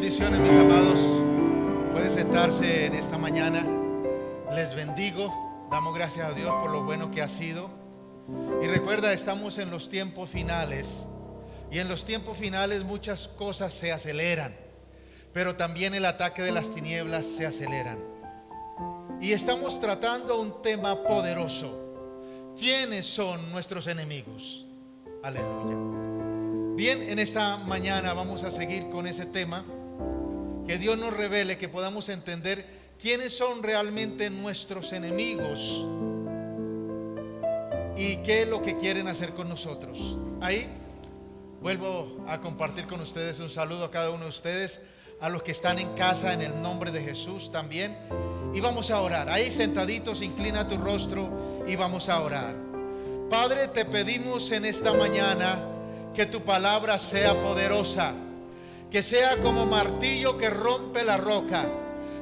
Bendiciones, mis amados. Puede sentarse en esta mañana. Les bendigo. Damos gracias a Dios por lo bueno que ha sido. Y recuerda, estamos en los tiempos finales. Y en los tiempos finales muchas cosas se aceleran. Pero también el ataque de las tinieblas se aceleran. Y estamos tratando un tema poderoso. ¿Quiénes son nuestros enemigos? Aleluya. Bien, en esta mañana vamos a seguir con ese tema. Que Dios nos revele, que podamos entender quiénes son realmente nuestros enemigos y qué es lo que quieren hacer con nosotros. Ahí vuelvo a compartir con ustedes un saludo a cada uno de ustedes, a los que están en casa, en el nombre de Jesús también. Y vamos a orar. Ahí sentaditos, inclina tu rostro y vamos a orar. Padre, te pedimos en esta mañana que tu palabra sea poderosa, que sea como martillo que rompe la roca.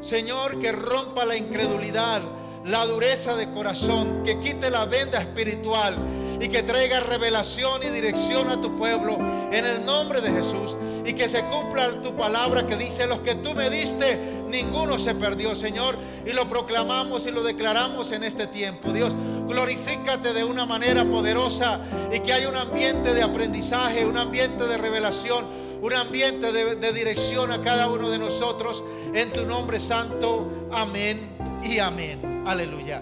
Señor, que rompa la incredulidad, la dureza de corazón, que quite la venda espiritual y que traiga revelación y dirección a tu pueblo en el nombre de Jesús. Y que se cumpla tu palabra que dice: los que tú me diste, ninguno se perdió, Señor. Y lo proclamamos y lo declaramos en este tiempo. Dios, glorifícate de una manera poderosa y que haya un ambiente de aprendizaje, un ambiente de revelación, un ambiente de dirección a cada uno de nosotros. En tu nombre santo, amén y amén. Aleluya.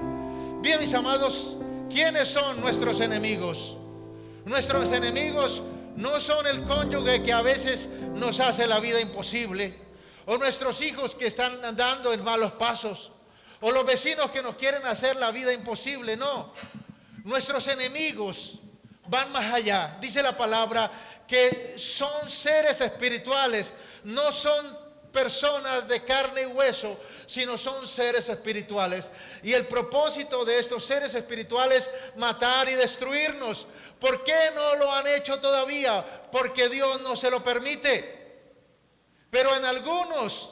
Bien, mis amados, ¿quiénes son nuestros enemigos? Nuestros enemigos no son el cónyuge que a veces nos hace la vida imposible, o nuestros hijos que están andando en malos pasos, o los vecinos que nos quieren hacer la vida imposible. No, nuestros enemigos van más allá. Dice la palabra que son seres espirituales, no son personas de carne y hueso, sino son seres espirituales. Y el propósito de estos seres espirituales es matar y destruirnos. ¿Por qué no lo han hecho todavía? Porque Dios no se lo permite. Pero en algunos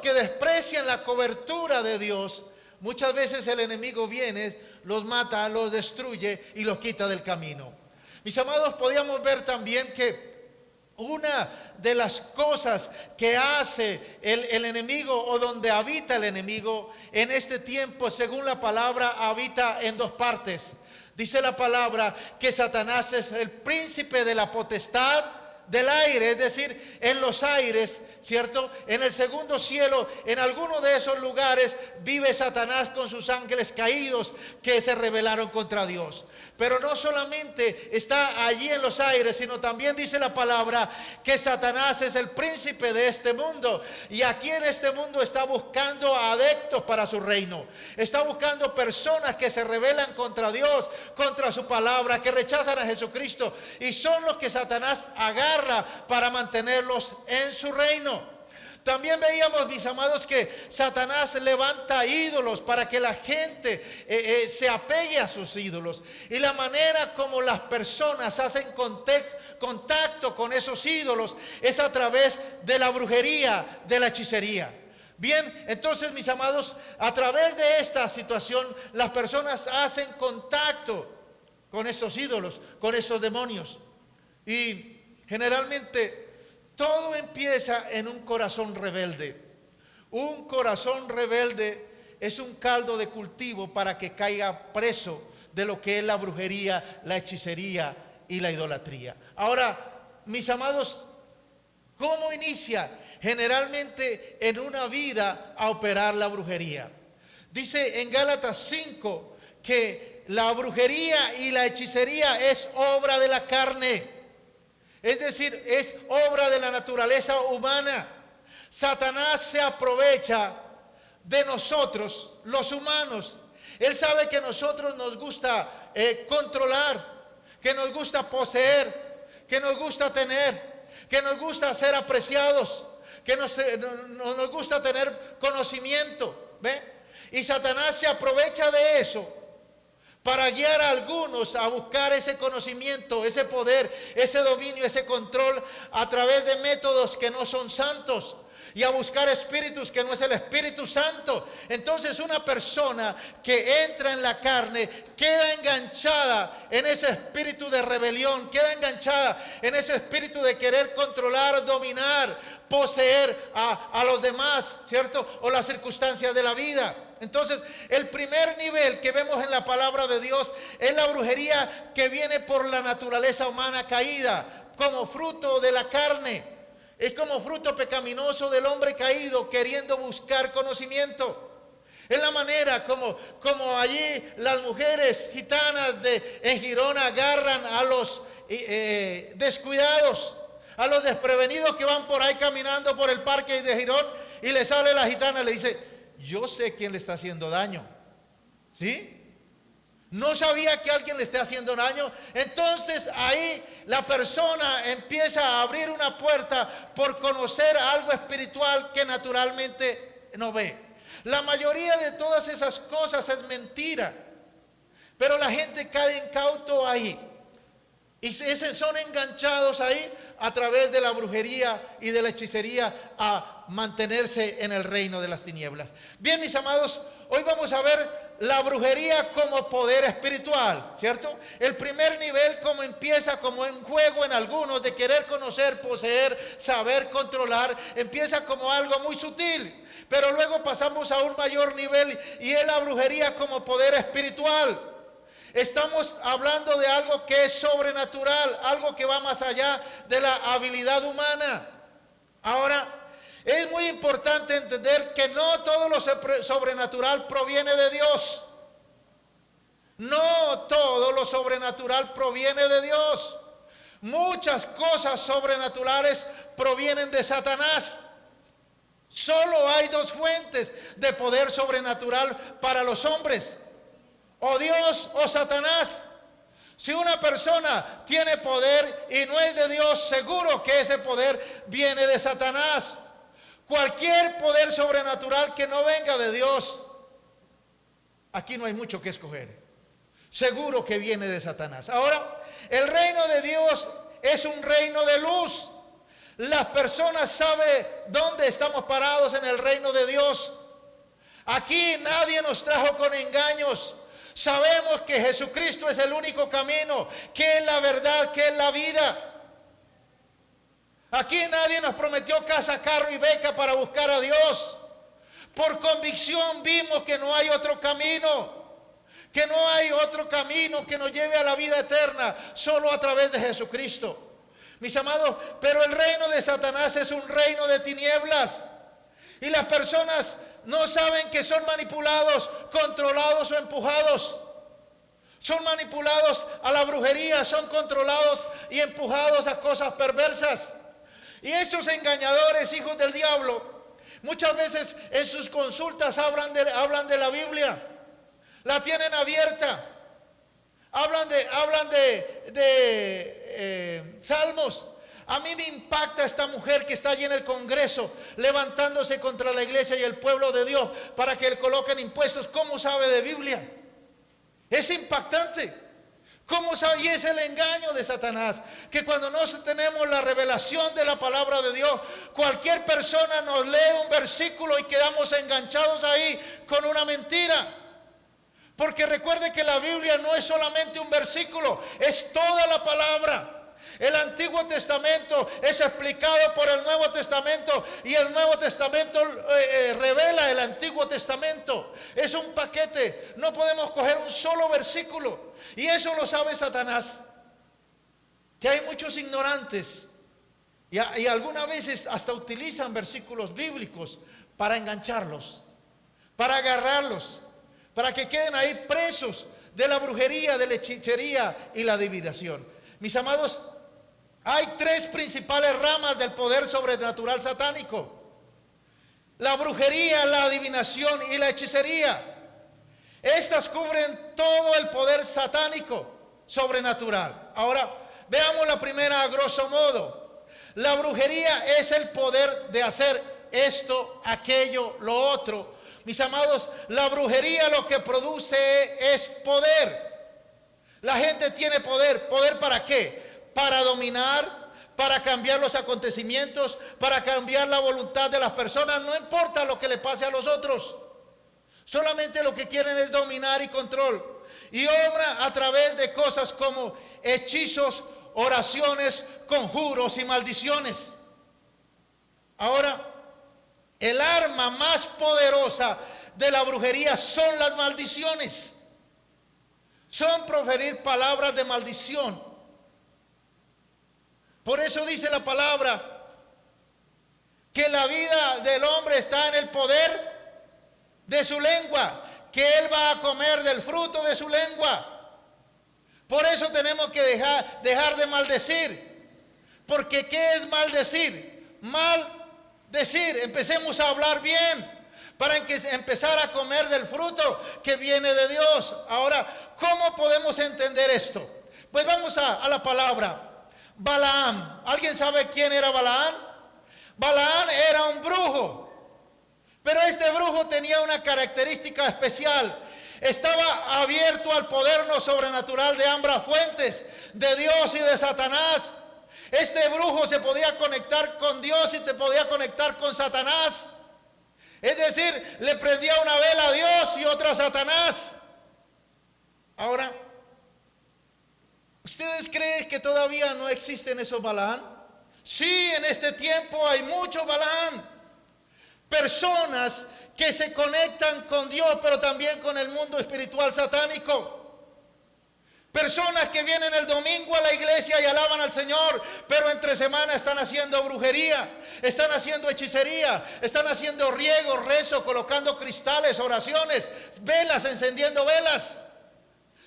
que desprecian la cobertura de Dios, muchas veces el enemigo viene, los mata, los destruye y los quita del camino. Mis amados, podíamos ver también que una de las cosas que hace el enemigo, o donde habita el enemigo en este tiempo, según la palabra, habita en dos partes. Dice la palabra que Satanás es el príncipe de la potestad del aire, es decir, en los aires, ¿cierto? En el segundo cielo, en alguno de esos lugares vive Satanás con sus ángeles caídos que se rebelaron contra Dios. Pero no solamente está allí en los aires, sino también dice la palabra que Satanás es el príncipe de este mundo. Y aquí en este mundo está buscando adeptos para su reino. Está buscando personas que se rebelan contra Dios, contra su palabra, que rechazan a Jesucristo. Y son los que Satanás agarra para mantenerlos en su reino. También veíamos, mis amados, que Satanás levanta ídolos para que la gente se apegue a sus ídolos. Y la manera como las personas hacen contacto con esos ídolos es a través de la brujería, de la hechicería. Bien, entonces, mis amados, a través de esta situación, las personas hacen contacto con esos ídolos, con esos demonios. Y generalmente todo empieza en un corazón rebelde. Un corazón rebelde es un caldo de cultivo para que caiga preso de lo que es la brujería, la hechicería y la idolatría. Ahora, mis amados, ¿cómo inicia generalmente en una vida a operar la brujería? Dice en Gálatas 5 que la brujería y la hechicería es obra de la carne. Es decir, es obra de la naturaleza humana. Satanás se aprovecha de nosotros, los humanos. Él sabe que a nosotros nos gusta controlar, que nos gusta poseer, que nos gusta tener, que nos gusta ser apreciados, que nos gusta tener conocimiento. ¿Ve? Y Satanás se aprovecha de eso para guiar a algunos a buscar ese conocimiento, ese poder, ese dominio, ese control a través de métodos que no son santos, y a buscar espíritus que no es el Espíritu Santo. Entonces una persona que entra en la carne queda enganchada en ese espíritu de rebelión, queda enganchada en ese espíritu de querer controlar, dominar, poseer a los demás, ¿cierto? O las circunstancias de la vida. Entonces, el primer nivel que vemos en la palabra de Dios es la brujería que viene por la naturaleza humana caída, como fruto de la carne. Es como fruto pecaminoso del hombre caído, queriendo buscar conocimiento. Es la manera como allí las mujeres gitanas en Girona agarran a los descuidados, a los desprevenidos que van por ahí caminando por el parque de Girón, y le sale la gitana y le dice: yo sé quién le está haciendo daño. ¿Sí? No sabía que alguien le esté haciendo daño. Entonces ahí la persona empieza a abrir una puerta por conocer algo espiritual que naturalmente no ve. La mayoría de todas esas cosas es mentira, pero la gente cae incauto ahí y son enganchados ahí a través de la brujería y de la hechicería a mantenerse en el reino de las tinieblas. Bien, mis amados, hoy vamos a ver la brujería como poder espiritual, ¿cierto? El primer nivel, como empieza como un juego en algunos de querer conocer, poseer, saber, controlar, empieza como algo muy sutil, pero luego pasamos a un mayor nivel y es la brujería como poder espiritual. Estamos hablando de algo que es sobrenatural, algo que va más allá de la habilidad humana. Ahora, es muy importante entender que no todo lo sobrenatural proviene de Dios. No todo lo sobrenatural proviene de Dios. Muchas cosas sobrenaturales provienen de Satanás. Solo hay dos fuentes de poder sobrenatural para los hombres: o Dios o Satanás. Si una persona tiene poder y no es de Dios, seguro que ese poder viene de Satanás. Cualquier poder sobrenatural que no venga de Dios, aquí no hay mucho que escoger. Seguro que viene de Satanás. Ahora, el reino de Dios es un reino de luz. Las personas saben dónde estamos parados en el reino de Dios. Aquí nadie nos trajo con engaños. Sabemos que Jesucristo es el único camino, que es la verdad, que es la vida. Aquí nadie nos prometió casa, carro y beca para buscar a Dios. Por convicción vimos que no hay otro camino, que no hay otro camino que nos lleve a la vida eterna, solo a través de Jesucristo. Mis amados, pero el reino de Satanás es un reino de tinieblas. Y las personas no saben que son manipulados, controlados o empujados. Son manipulados a la brujería, son controlados y empujados a cosas perversas. Y estos engañadores, hijos del diablo, muchas veces en sus consultas hablan de la Biblia, la tienen abierta, hablan de Salmos. A mí me impacta esta mujer que está allí en el Congreso levantándose contra la iglesia y el pueblo de Dios para que le coloquen impuestos. ¿Cómo sabe de Biblia? Es impactante. ¿Cómo sabe? Y es el engaño de Satanás, que cuando no tenemos la revelación de la palabra de Dios, cualquier persona nos lee un versículo y quedamos enganchados ahí con una mentira. Porque recuerde que la Biblia no es solamente un versículo, es toda la palabra. El Antiguo Testamento es explicado por el Nuevo Testamento y el Nuevo Testamento revela el Antiguo Testamento. Es un paquete, no podemos coger un solo versículo. Y eso lo sabe Satanás, que hay muchos ignorantes y algunas veces hasta utilizan versículos bíblicos para engancharlos, para agarrarlos, para que queden ahí presos de la brujería, de la hechicería y la adivinación. Mis amados, hay tres principales ramas del poder sobrenatural satánico: la brujería, la adivinación y la hechicería. Estas cubren todo el poder satánico sobrenatural. Ahora, veamos la primera a grosso modo. La brujería es el poder de hacer esto, aquello, lo otro. Mis amados, la brujería lo que produce es poder. La gente tiene poder. ¿Poder para qué? Para dominar, para cambiar los acontecimientos, para cambiar la voluntad de las personas. No importa lo que le pase a los otros. Solamente lo que quieren es dominar y control. Y obra a través de cosas como hechizos, oraciones, conjuros y maldiciones. Ahora, el arma más poderosa de la brujería son las maldiciones. Son proferir palabras de maldición. Por eso dice la palabra que la vida del hombre está en el poder de su lengua, que él va a comer del fruto de su lengua. Por eso tenemos que dejar de maldecir. Porque ¿qué es maldecir? Maldecir. Empecemos a hablar bien para empezar a comer del fruto que viene de Dios. Ahora, ¿cómo podemos entender esto? Pues vamos a la palabra. Balaam. ¿Alguien sabe quién era Balaam? Balaam era un brujo. Pero este brujo tenía una característica especial. Estaba abierto al poder no sobrenatural de ambas fuentes, de Dios y de Satanás. Este brujo se podía conectar con Dios y te podía conectar con Satanás. Es decir, le prendía una vela a Dios y otra a Satanás. Ahora, ¿ustedes creen que todavía no existen esos Balaam? Sí, en este tiempo hay muchos Balaam. Personas que se conectan con Dios, pero también con el mundo espiritual satánico. Personas que vienen el domingo a la iglesia y alaban al Señor, pero entre semana están haciendo brujería, están haciendo hechicería, están haciendo riego, rezo, colocando cristales, oraciones, velas, encendiendo velas.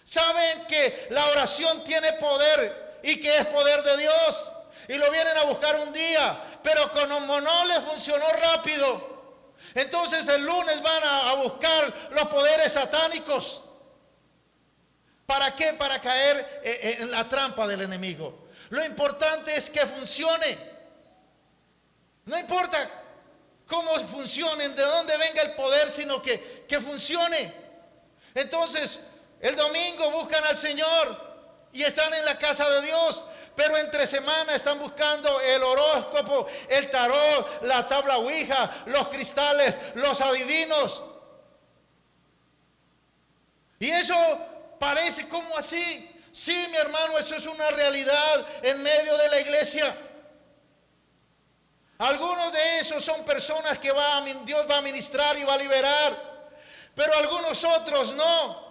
Saben que la oración tiene poder y que es poder de Dios, y lo vienen a buscar un día, pero como no les funcionó rápido, entonces el lunes van a buscar los poderes satánicos. ¿Para qué? Para caer en la trampa del enemigo. Lo importante es que funcione. No importa cómo funcionen, de dónde venga el poder, sino que funcione. Entonces, el domingo buscan al Señor y están en la casa de Dios. Pero entre semana están buscando el horóscopo, el tarot, la tabla ouija, los cristales, los adivinos. Y eso parece como así. Sí, mi hermano, eso es una realidad en medio de la iglesia. Algunos de esos son personas que Dios va a ministrar y va a liberar. Pero algunos otros no.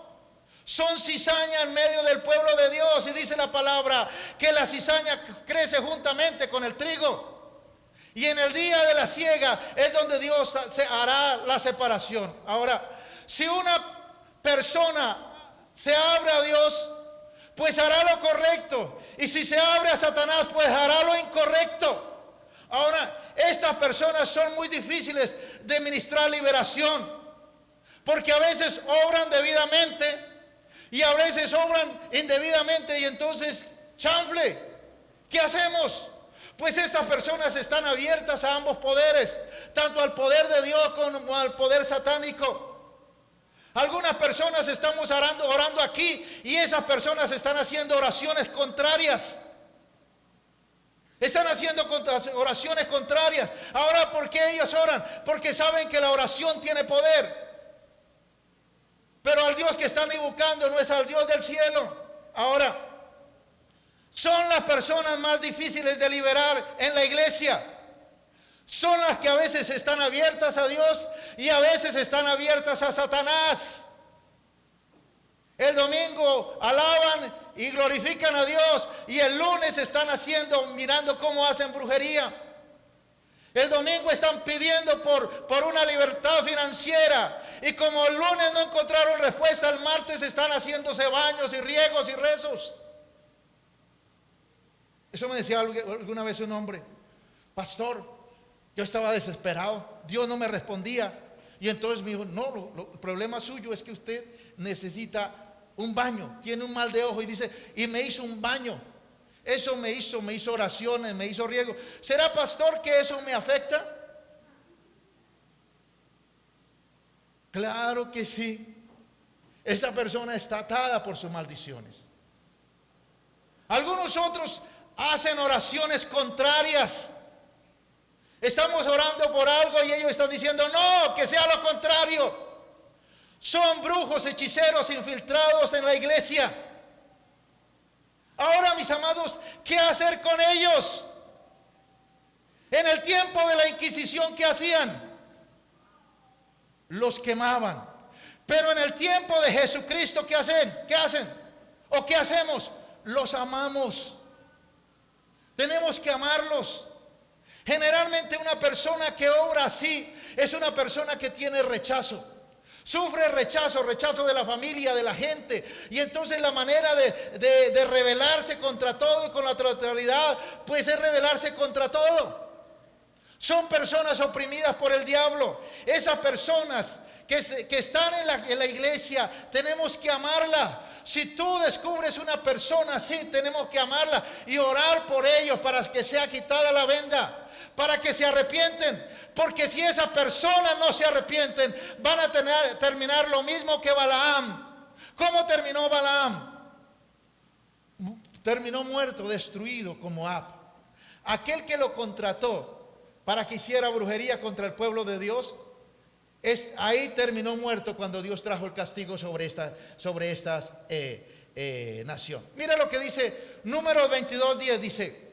Son cizaña en medio del pueblo de Dios. Y dice la palabra que la cizaña crece juntamente con el trigo. Y en el día de la siega es donde Dios se hará la separación. Ahora, si una persona se abre a Dios, pues hará lo correcto. Y si se abre a Satanás, pues hará lo incorrecto. Ahora, estas personas son muy difíciles de ministrar liberación. Porque a veces obran debidamente y a veces obran indebidamente, y entonces, chanfle, ¿qué hacemos? Pues estas personas están abiertas a ambos poderes, tanto al poder de Dios como al poder satánico. Algunas personas estamos orando aquí y esas personas están haciendo oraciones contrarias. Están haciendo oraciones contrarias. Ahora, ¿por qué ellos oran? Porque saben que la oración tiene poder. Pero al Dios que están invocando no es al Dios del cielo. Ahora, son las personas más difíciles de liberar en la iglesia. Son las que a veces están abiertas a Dios y a veces están abiertas a Satanás. El domingo alaban y glorifican a Dios y el lunes están mirando cómo hacen brujería. El domingo están pidiendo por una libertad financiera. Y como el lunes no encontraron respuesta, el martes están haciéndose baños y riegos y rezos. Eso me decía alguna vez un hombre: pastor, yo estaba desesperado, Dios no me respondía. Y entonces me dijo: no, el problema suyo es que usted necesita un baño, tiene un mal de ojo. Y dice, y me hizo un baño. Eso me hizo oraciones, me hizo riego. ¿Será, pastor, que eso me afecta? Claro que sí. Esa persona está atada por sus maldiciones. Algunos otros hacen oraciones contrarias. Estamos orando por algo y ellos están diciendo: no, que sea lo contrario. Son brujos, hechiceros infiltrados en la iglesia. Ahora, mis amados, ¿qué hacer con ellos? En el tiempo de la Inquisición, ¿qué hacían? Los quemaban. Pero en el tiempo de Jesucristo, ¿qué hacen? ¿Qué hacen? ¿O qué hacemos? Los amamos. Tenemos que amarlos. Generalmente una persona que obra así es una persona que tiene rechazo. Sufre rechazo, rechazo de la familia, de la gente. Y entonces la manera de rebelarse contra todo y con la totalidad, pues es rebelarse contra todo. Son personas oprimidas por el diablo. Esas personas que están en la iglesia, tenemos que amarla. Si tú descubres una persona así, tenemos que amarla y orar por ellos para que sea quitada la venda, para que se arrepienten. Porque si esas personas no se arrepienten, van a terminar lo mismo que Balaam. ¿Cómo terminó Balaam? Terminó muerto, destruido como Moab. Aquel que lo contrató para que hiciera brujería contra el pueblo de Dios, ahí terminó muerto cuando Dios trajo el castigo sobre esta nación. Mira lo que dice Números 22:10, dice: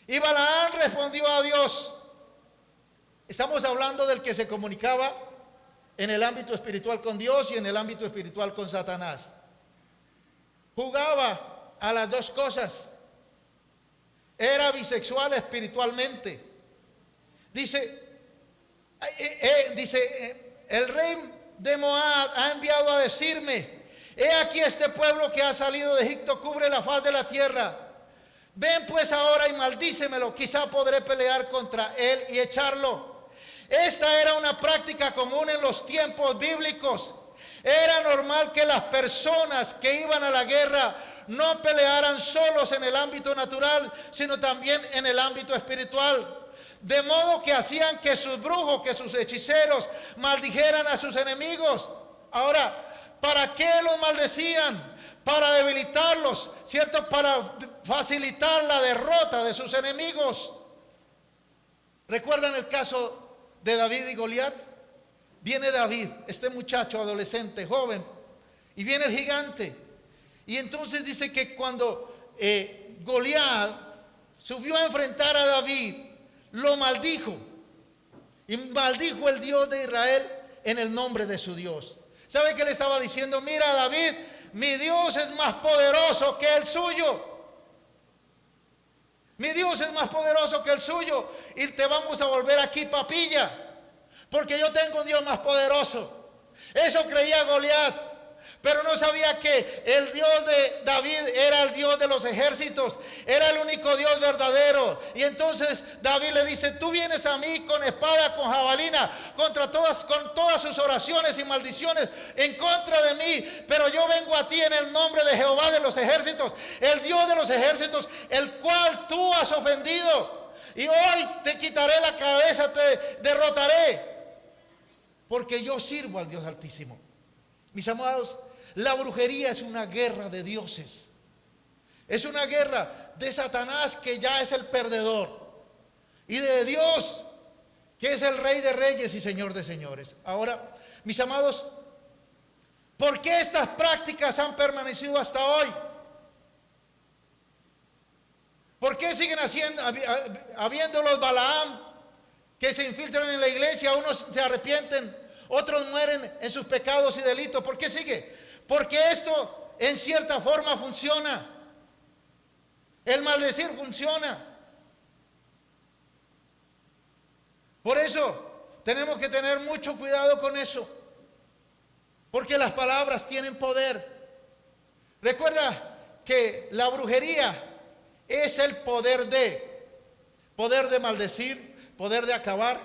y Balaam respondió a Dios. Estamos hablando del que se comunicaba en el ámbito espiritual con Dios y en el ámbito espiritual con Satanás. Jugaba a las dos cosas. Era bisexual espiritualmente. Dice, el rey de Moab ha enviado a decirme: he aquí este pueblo que ha salido de Egipto cubre la faz de la tierra. Ven pues ahora y maldícemelo, quizá podré pelear contra él y echarlo. Esta era una práctica común en los tiempos bíblicos. Era normal que las personas que iban a la guerra no pelearan solos en el ámbito natural, sino también en el ámbito espiritual. De modo que hacían que sus brujos, que sus hechiceros maldijeran a sus enemigos. Ahora, ¿para qué los maldecían? Para debilitarlos, ¿cierto? Para facilitar la derrota de sus enemigos. ¿Recuerdan el caso de David y Goliat? Viene David, este muchacho adolescente, joven, y viene el gigante. Y entonces dice que cuando Goliat subió a enfrentar a David, lo maldijo. Y maldijo el Dios de Israel en el nombre de su Dios. ¿Sabe qué le estaba diciendo? Mira, David, mi Dios es más poderoso que el suyo. Mi Dios es más poderoso que el suyo. Y te vamos a volver aquí papilla, porque yo tengo un Dios más poderoso. Eso creía Goliat, pero no sabía que el Dios de David era el Dios de los ejércitos. Era el único Dios verdadero. Y entonces David le dice: tú vienes a mí con espada, con jabalina, con todas sus oraciones y maldiciones en contra de mí, pero yo vengo a ti en el nombre de Jehová de los ejércitos, el Dios de los ejércitos, el cual tú has ofendido. Y hoy te quitaré la cabeza, te derrotaré, porque yo sirvo al Dios Altísimo. Mis amados, la brujería es una guerra de dioses. Es una guerra de Satanás, que ya es el perdedor, y de Dios, que es el Rey de reyes y Señor de señores. Ahora, mis amados, ¿por qué estas prácticas han permanecido hasta hoy? ¿Por qué siguen habiendo los Balaam que se infiltran en la iglesia? Unos se arrepienten, otros mueren en sus pecados y delitos. ¿Por qué sigue? Porque esto en cierta forma funciona. El maldecir funciona. Por eso tenemos que tener mucho cuidado con eso, porque las palabras tienen poder. Recuerda que la brujería es el poder de maldecir, poder de acabar.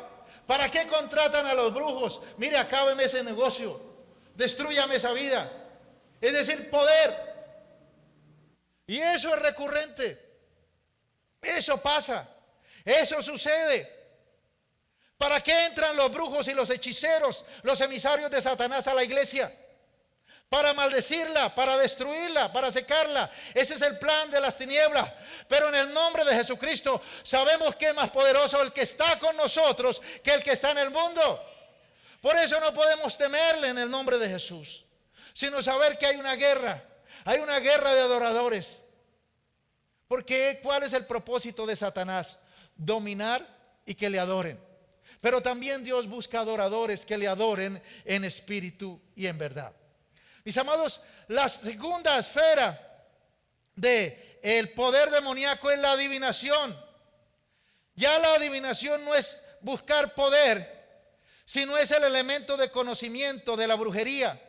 ¿Para qué contratan a los brujos? Mire, acábeme ese negocio, destrúyame esa vida. Es decir, poder. Y eso es recurrente. Eso pasa. Eso sucede. ¿Para qué entran los brujos y los hechiceros, los emisarios de Satanás a la iglesia? Para maldecirla, para destruirla, para secarla. Ese es el plan de las tinieblas. Pero en el nombre de Jesucristo sabemos que es más poderoso el que está con nosotros que el que está en el mundo. Por eso no podemos temerle en el nombre de Jesús, sino saber que hay una guerra de adoradores. Porque ¿cuál es el propósito de Satanás? Dominar y que le adoren. Pero también Dios busca adoradores que le adoren en espíritu y en verdad. Mis amados, la segunda esfera de el poder demoníaco es la adivinación. Ya la adivinación no es buscar poder, sino es el elemento de conocimiento de la brujería.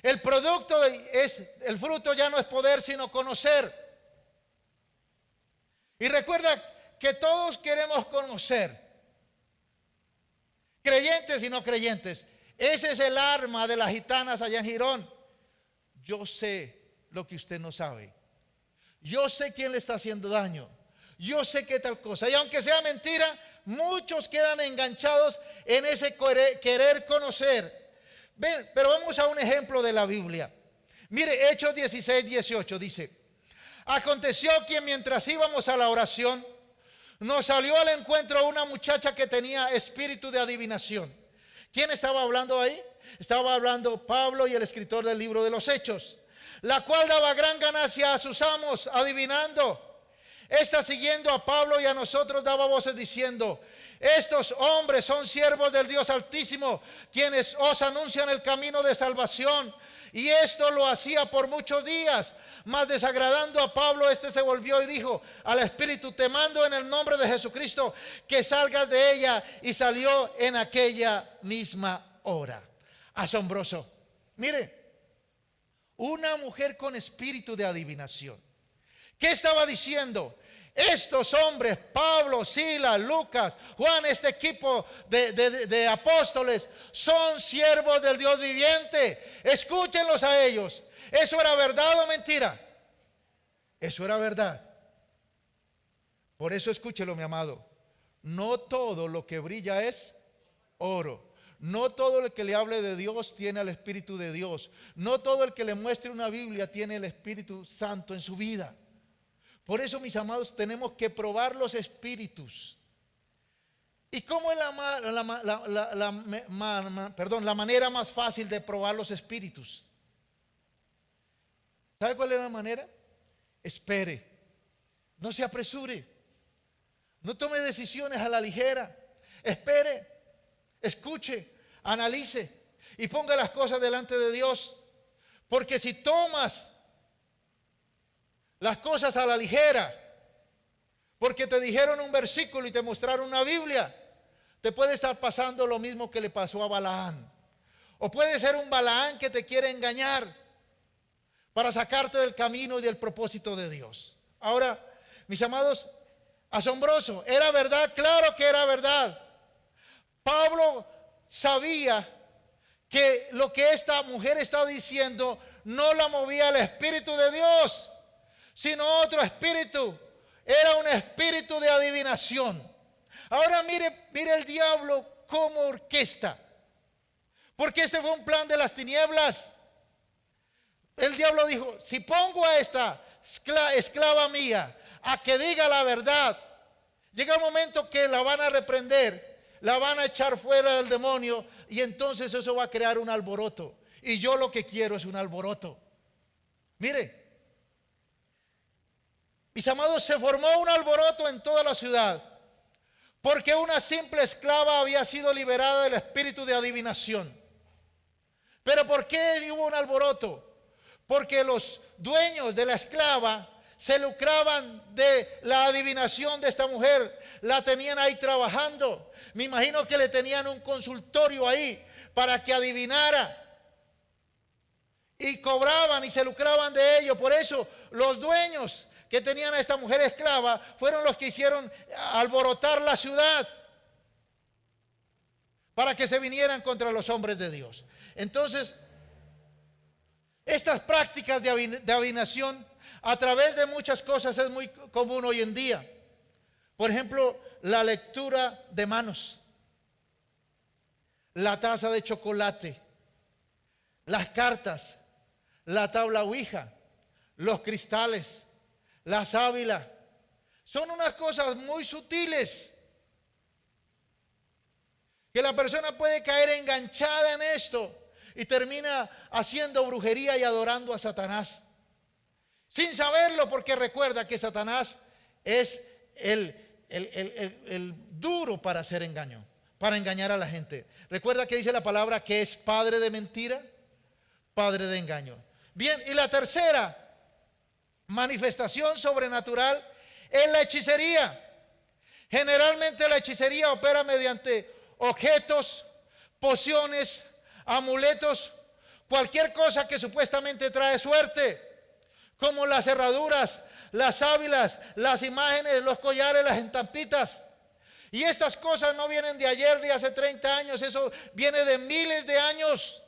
El fruto ya no es poder, sino conocer. Y recuerda que todos queremos conocer, creyentes y no creyentes. Ese es el arma de las gitanas allá en Girón. Yo sé lo que usted no sabe. Yo sé quién le está haciendo daño. Yo sé qué tal cosa. Y aunque sea mentira, muchos quedan enganchados en ese querer conocer. Ven, pero vamos a un ejemplo de la Biblia. Mire, Hechos 16:18 dice: aconteció que mientras íbamos a la oración, nos salió al encuentro una muchacha que tenía espíritu de adivinación. ¿Quién estaba hablando ahí? Estaba hablando Pablo y el escritor del libro de los Hechos, la cual daba gran ganancia a sus amos adivinando. Esta, siguiendo a Pablo y a nosotros, daba voces diciendo: estos hombres son siervos del Dios Altísimo, quienes os anuncian el camino de salvación. Y esto lo hacía por muchos días. Mas desagradando a Pablo, este se volvió y dijo al espíritu: te mando en el nombre de Jesucristo que salgas de ella. Y salió en aquella misma hora. Asombroso. Mire, una mujer con espíritu de adivinación. ¿Qué estaba diciendo? Estos hombres, Pablo, Silas, Lucas, Juan, este equipo de apóstoles, son siervos del Dios viviente. Escúchenlos a ellos. ¿Eso era verdad o mentira? Eso era verdad. Por eso escúchelo, mi amado. No todo lo que brilla es oro. No todo el que le hable de Dios tiene el Espíritu de Dios. No todo el que le muestre una Biblia tiene el Espíritu Santo en su vida. Por eso, mis amados, tenemos que probar los espíritus. ¿Y cómo es la manera más fácil de probar los espíritus? ¿Sabe cuál es la manera? Espere, no se apresure, no tome decisiones a la ligera. Espere, escuche, analice y ponga las cosas delante de Dios. Porque si tomas las cosas a la ligera, porque te dijeron un versículo y te mostraron una Biblia, te puede estar pasando lo mismo que le pasó a Balaán. O puede ser un Balaán que te quiere engañar para sacarte del camino y del propósito de Dios. Ahora, mis amados, asombroso. ¿Era verdad? Claro que era verdad. Pablo sabía que lo que esta mujer estaba diciendo no la movía el Espíritu de Dios, sino otro espíritu. Era un espíritu de adivinación. Ahora mire el diablo como orquesta, porque este fue un plan de las tinieblas. El diablo dijo: si pongo a esta esclava mía a que diga la verdad, llega un momento que la van a reprender, la van a echar fuera del demonio, y entonces eso va a crear un alboroto. Y yo lo que quiero es un alboroto. Mire, mis amados, se formó un alboroto en toda la ciudad, porque una simple esclava había sido liberada del espíritu de adivinación. ¿Pero por qué hubo un alboroto? Porque los dueños de la esclava se lucraban de la adivinación de esta mujer. La tenían ahí trabajando. Me imagino que le tenían un consultorio ahí para que adivinara. Y cobraban y se lucraban de ello. Por eso los dueños que tenían a esta mujer esclava fueron los que hicieron alborotar la ciudad para que se vinieran contra los hombres de Dios. Entonces, estas prácticas de adivinación a través de muchas cosas es muy común hoy en día. Por ejemplo, la lectura de manos, la taza de chocolate, las cartas, la tabla ouija, los cristales, la sábila. Son unas cosas muy sutiles que la persona puede caer enganchada en esto y termina haciendo brujería y adorando a Satanás sin saberlo, porque recuerda que Satanás es el el duro para hacer engaño, para engañar a la gente. Recuerda que dice la palabra que es padre de mentira, padre de engaño. Bien, y la tercera manifestación sobrenatural es la hechicería. Generalmente la hechicería opera mediante objetos, pociones, amuletos, cualquier cosa que supuestamente trae suerte, como las cerraduras, las sábilas, las imágenes, los collares, las estampitas. Y estas cosas no vienen de ayer ni hace 30 años, eso viene de miles de años.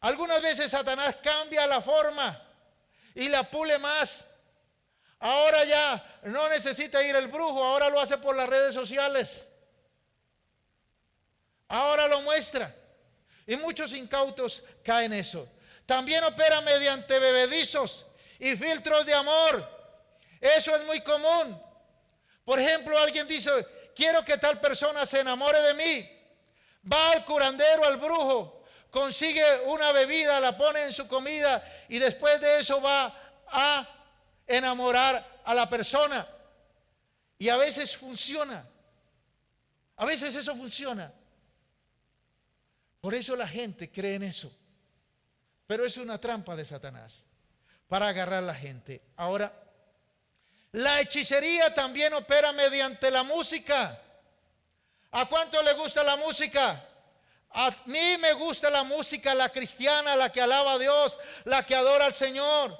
Algunas veces Satanás cambia la forma y la pule más. Ahora ya no necesita ir el brujo, ahora lo hace por las redes sociales. Ahora lo muestra. Y muchos incautos caen en eso. También opera mediante bebedizos y filtros de amor. Eso es muy común. Por ejemplo, alguien dice, quiero que tal persona se enamore de mí. Va al curandero, al brujo, consigue una bebida, la pone en su comida y después de eso va a enamorar a la persona. Y a veces funciona. A veces eso funciona. Por eso la gente cree en eso. Pero es una trampa de Satanás para agarrar a la gente. Ahora, la hechicería también opera mediante la música. ¿A cuánto le gusta la música? A mí me gusta la música, la cristiana, la que alaba a Dios, la que adora al Señor.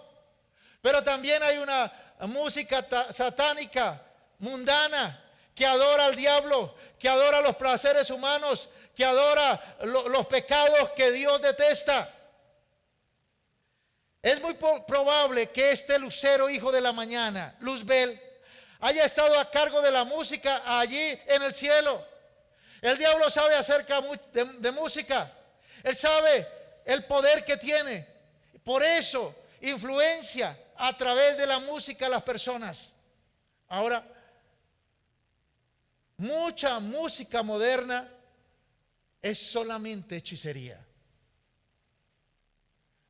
Pero también hay una música satánica, mundana, que adora al diablo, que adora los placeres humanos, que adora los pecados que Dios detesta. Es muy probable que este lucero, hijo de la mañana, Luzbel, haya estado a cargo de la música allí en el cielo. El diablo sabe acerca de música. Él sabe el poder que tiene. Por eso influencia a través de la música a las personas. Ahora, mucha música moderna es solamente hechicería.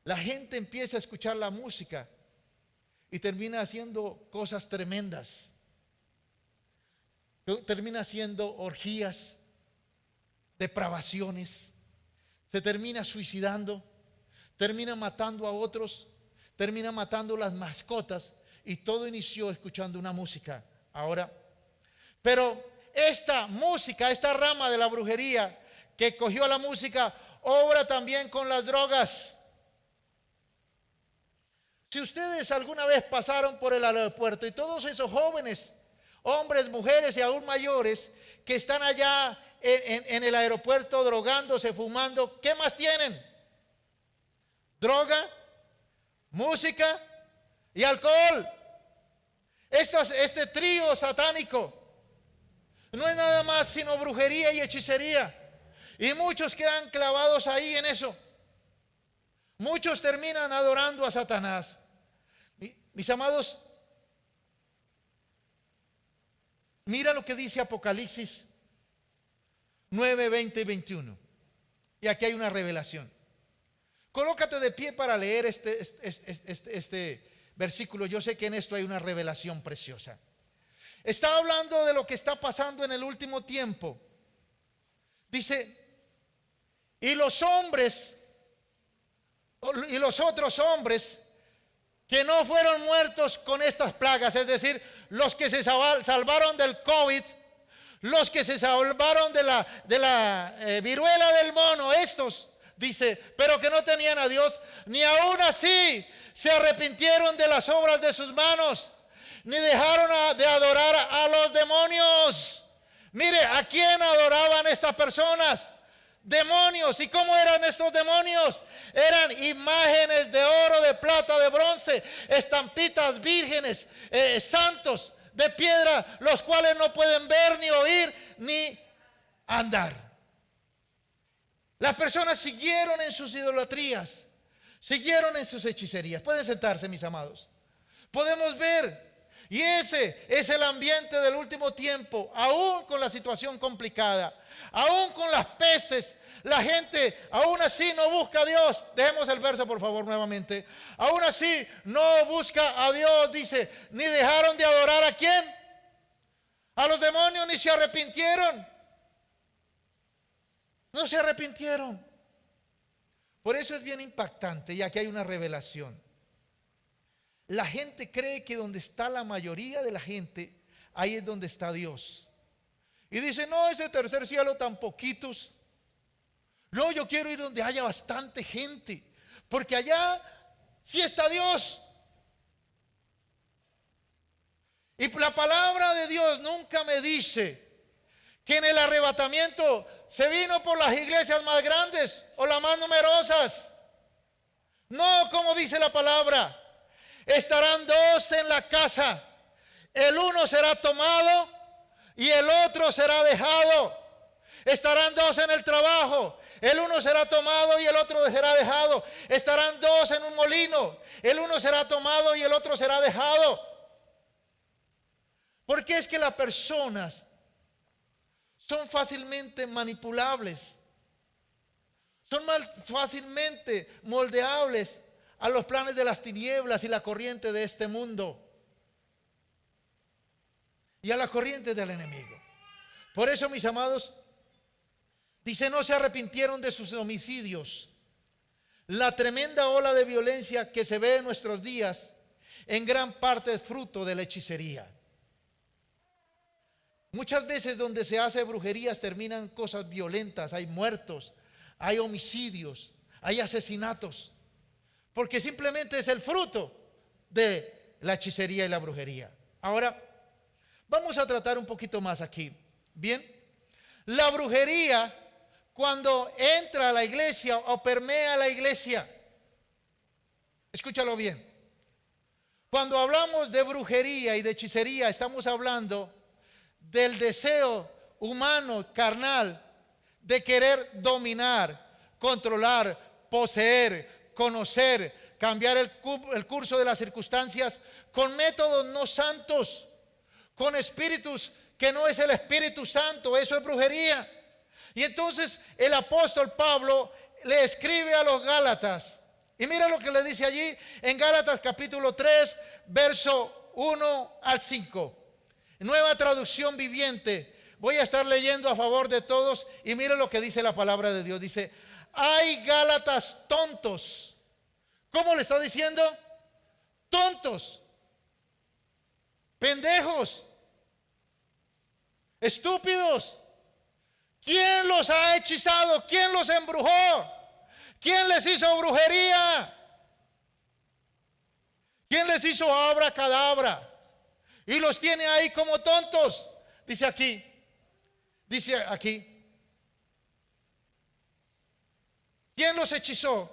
La gente empieza a escuchar la música y termina haciendo cosas tremendas. Termina haciendo orgías, depravaciones, se termina suicidando, termina matando a otros, termina matando las mascotas, y todo inició escuchando una música. Ahora, pero esta música, esta rama de la brujería que cogió la música, obra también con las drogas. Si ustedes alguna vez pasaron por el aeropuerto y todos esos jóvenes, hombres, mujeres y aún mayores que están allá en el aeropuerto drogándose, fumando, ¿qué más tienen? Droga, música y alcohol. Este trío satánico no es nada más sino brujería y hechicería. Y muchos quedan clavados ahí en eso. Muchos terminan adorando a Satanás. Mis amados, mira lo que dice Apocalipsis 9, 20 y 21. Y aquí hay una revelación. Colócate de pie para leer este versículo. Yo sé que en esto hay una revelación preciosa. Está hablando de lo que está pasando en el último tiempo. Dice, y los hombres y los otros hombres que no fueron muertos con estas plagas, es decir, los que se salvaron del COVID, los que se salvaron de la viruela del mono, estos, dice, pero que no tenían a Dios, ni aún así se arrepintieron de las obras de sus manos, ni dejaron de adorar a los demonios. Mire, ¿a quién adoraban estas personas? Demonios. ¿Y cómo eran estos demonios? Eran imágenes de oro, de plata, de bronce, estampitas vírgenes, santos de piedra, los cuales no pueden ver, ni oír, ni andar. Las personas siguieron en sus idolatrías, siguieron en sus hechicerías. Pueden sentarse, mis amados. Podemos ver, y ese es el ambiente del último tiempo, aún con la situación complicada, aún con las pestes, la gente aún así no busca a Dios. Dejemos el verso por favor nuevamente. Aún así no busca a Dios, dice, ni dejaron de adorar ¿a quién? A los demonios, ni se arrepintieron. No se arrepintieron. Por eso es bien impactante, y aquí hay una revelación. La gente cree que donde está la mayoría de la gente, ahí es donde está Dios. Y dice, no, ese tercer cielo tan poquitos. No, yo quiero ir donde haya bastante gente, porque allá sí está Dios. Y la palabra de Dios nunca me dice que en el arrebatamiento se vino por las iglesias más grandes o las más numerosas. No, como dice la palabra, estarán dos en la casa, el uno será tomado y el otro será dejado. Estarán dos en el trabajo, el uno será tomado y el otro será dejado. Estarán dos en un molino, el uno será tomado y el otro será dejado. Porque es que las personas son fácilmente manipulables, son fácilmente moldeables a los planes de las tinieblas y la corriente de este mundo y a la corriente del enemigo. Por eso, mis amados, dice, no se arrepintieron de sus homicidios. La tremenda ola de violencia que se ve en nuestros días en gran parte es fruto de la hechicería. Muchas veces donde se hace brujerías terminan cosas violentas, hay muertos, hay homicidios, hay asesinatos, porque simplemente es el fruto de la hechicería y la brujería. Ahora, vamos a tratar un poquito más aquí. Bien, la brujería cuando entra a la iglesia o permea la iglesia, escúchalo bien. Cuando hablamos de brujería y de hechicería, estamos hablando del deseo humano, carnal, de querer dominar, controlar, poseer, conocer, cambiar el curso de las circunstancias con métodos no santos, con espíritus que no es el Espíritu Santo. Eso es brujería. Y entonces el apóstol Pablo le escribe a los Gálatas, y mira lo que le dice allí en Gálatas capítulo 3 verso 1 al 5, Nueva Traducción Viviente. Voy a estar leyendo a favor de todos, y mire lo que dice la palabra de Dios. Dice, hay Gálatas tontos. ¿Cómo le está diciendo? Tontos, pendejos, estúpidos. ¿Quién los ha hechizado? ¿Quién los embrujó? ¿Quién les hizo brujería? ¿Quién les hizo abracadabra? Y los tiene ahí como tontos. Dice aquí. ¿Quién los hechizó?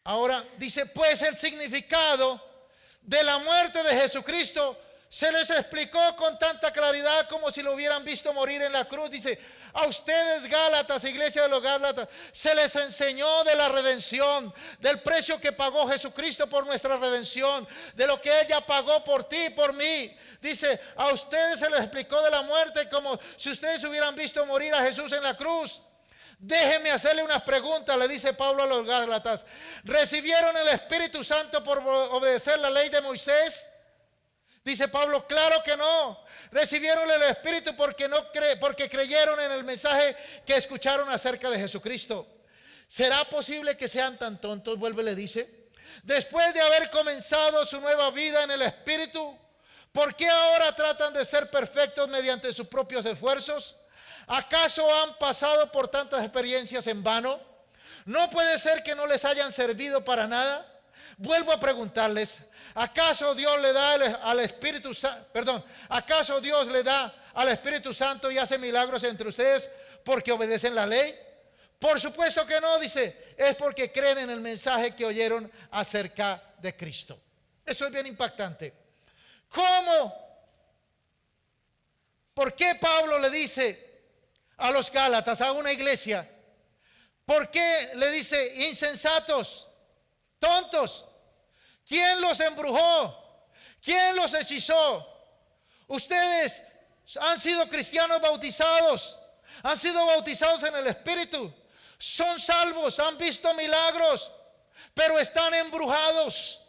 Ahora dice, pues el significado de la muerte de Jesucristo se les explicó con tanta claridad como si lo hubieran visto morir en la cruz. Dice, a ustedes Gálatas, iglesia de los Gálatas, se les enseñó de la redención, del precio que pagó Jesucristo por nuestra redención, de lo que ella pagó por ti y por mí. Dice, a ustedes se les explicó de la muerte como si ustedes hubieran visto morir a Jesús en la cruz. Déjenme hacerle unas preguntas, le dice Pablo a los Gálatas. ¿Recibieron el Espíritu Santo por obedecer la ley de Moisés? Dice Pablo, claro que no. Recibieron el Espíritu porque creyeron en el mensaje que escucharon acerca de Jesucristo. ¿Será posible que sean tan tontos? Vuelve y le dice, después de haber comenzado su nueva vida en el Espíritu, ¿por qué ahora tratan de ser perfectos mediante sus propios esfuerzos? ¿Acaso han pasado por tantas experiencias en vano? ¿No puede ser que no les hayan servido para nada? Vuelvo a preguntarles, ¿acaso Dios le da al Espíritu Santo, ¿acaso Dios le da al Espíritu Santo y hace milagros entre ustedes porque obedecen la ley? Por supuesto que no, dice, es porque creen en el mensaje que oyeron acerca de Cristo. Eso es bien impactante. ¿Cómo? ¿Por qué Pablo le dice a los Gálatas, a una iglesia, por qué le dice insensatos, tontos? ¿Quién los embrujó? ¿Quién los hechizó? Ustedes han sido cristianos bautizados, han sido bautizados en el Espíritu, son salvos, han visto milagros, pero están embrujados.